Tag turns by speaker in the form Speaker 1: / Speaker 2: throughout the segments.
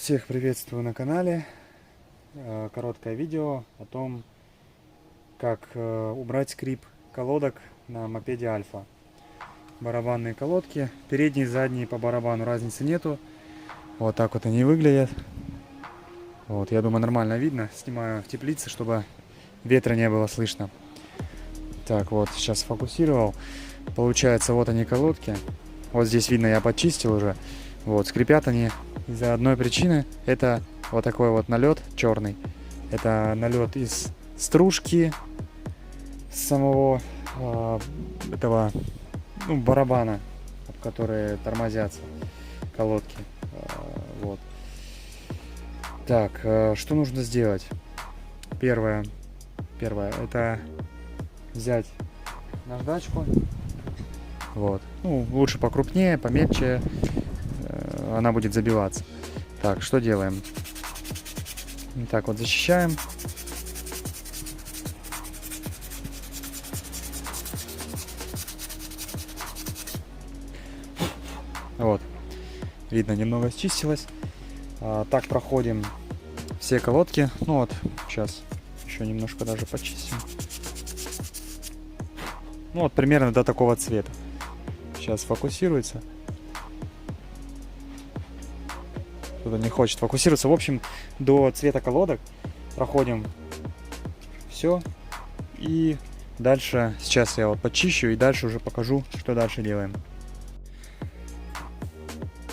Speaker 1: Всех приветствую на канале. Короткое видео о том, как убрать скрип колодок на мопеде Альфа. Барабанные колодки, передние, задние по барабану, разницы нету. Вот так вот они выглядят. Вот, я думаю, нормально видно. Снимаю в теплице, чтобы ветра не было слышно. Так, вот, сейчас сфокусировал. Получается, вот они колодки. Вот здесь видно, я почистил уже. Вот, скрипят они из-за одной причины. Это вот такой вот налет черный. Это налет из стружки самого этого барабана, об которые тормозятся колодки. Вот. Так, что нужно сделать? Первое, это взять наждачку. Вот. Ну, лучше покрупнее, помельче, она будет забиваться. Так, что делаем? Так вот, защищаем. Вот. Видно, немного счистилось. Так проходим все колодки. Ну вот, сейчас еще немножко даже почистим. Ну вот, примерно до такого цвета. Сейчас фокусируется. Кто-то не хочет фокусироваться. В общем, до цвета колодок проходим все. И дальше, сейчас я вот почищу и дальше уже покажу, что дальше делаем.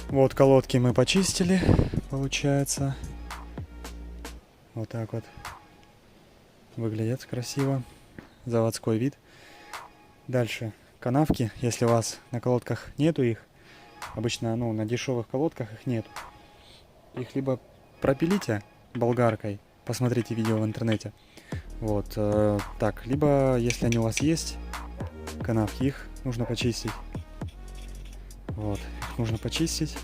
Speaker 1: Вот колодки мы почистили, получается. Вот так вот выглядят красиво. Заводской вид. Дальше канавки, если у вас на колодках нету их, обычно на дешевых колодках их нет. Их либо пропилите болгаркой, посмотрите видео в интернете. Вот так, либо если они у вас есть, канавки, их нужно почистить. Вот, их нужно почистить.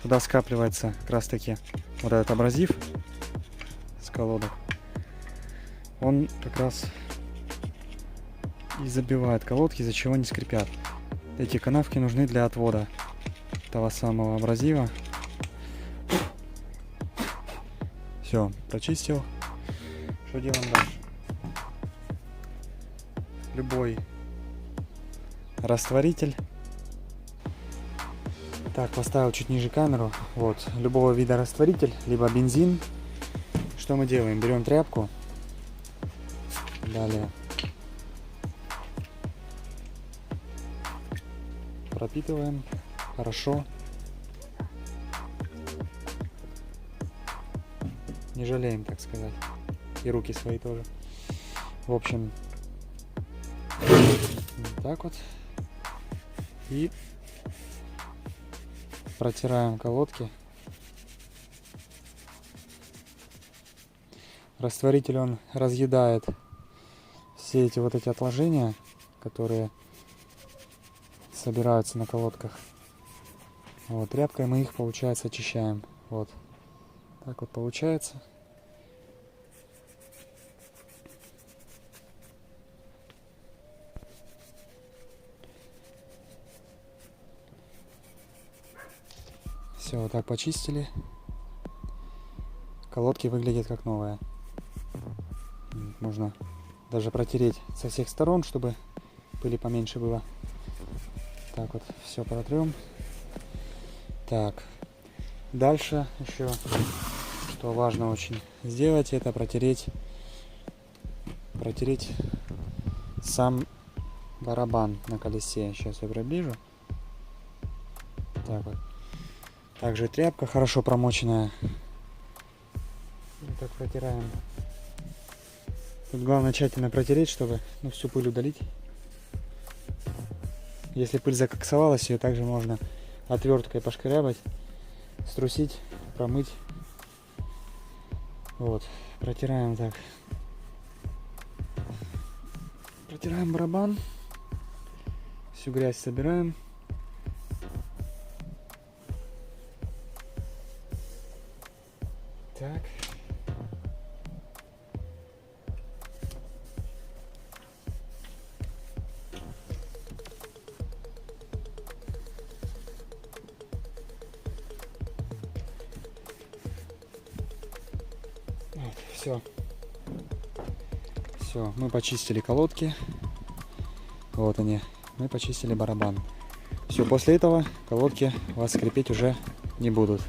Speaker 1: Туда скапливается как раз таки вот этот абразив с колодок. Он как раз и забивает колодки, из-за чего они скрипят. Эти канавки нужны для отвода того самого абразива. Все, прочистил. Что делаем дальше? Любой растворитель. Так, поставил чуть ниже камеру. Вот, любого вида растворитель, либо бензин. Что мы делаем? Берем тряпку. Далее пропитываем хорошо. Не жалеем, так сказать. И руки свои тоже. В общем, вот так вот. И протираем колодки. Растворитель, он разъедает все эти вот эти отложения, которые собираются на колодках. Вот, тряпкой мы их, получается, очищаем. Вот. Так вот получается. Все, вот так почистили. Колодки выглядят как новые. Можно даже протереть со всех сторон, чтобы пыли поменьше было. Так вот, все протрем. Так, дальше еще, что важно очень сделать, это протереть сам барабан на колесе. Сейчас я приближу. Так вот. Также тряпка хорошо промоченная. Вот так протираем. Тут главное тщательно протереть, чтобы всю пыль удалить. Если пыль закоксовалась, ее также можно отверткой пошкрябать, струсить, промыть. Вот, протираем так. Протираем барабан. Всю грязь собираем. Так. Вот, все. Все, мы почистили колодки. Вот они. Мы почистили барабан. Все, после этого колодки у вас скрипеть уже не будут.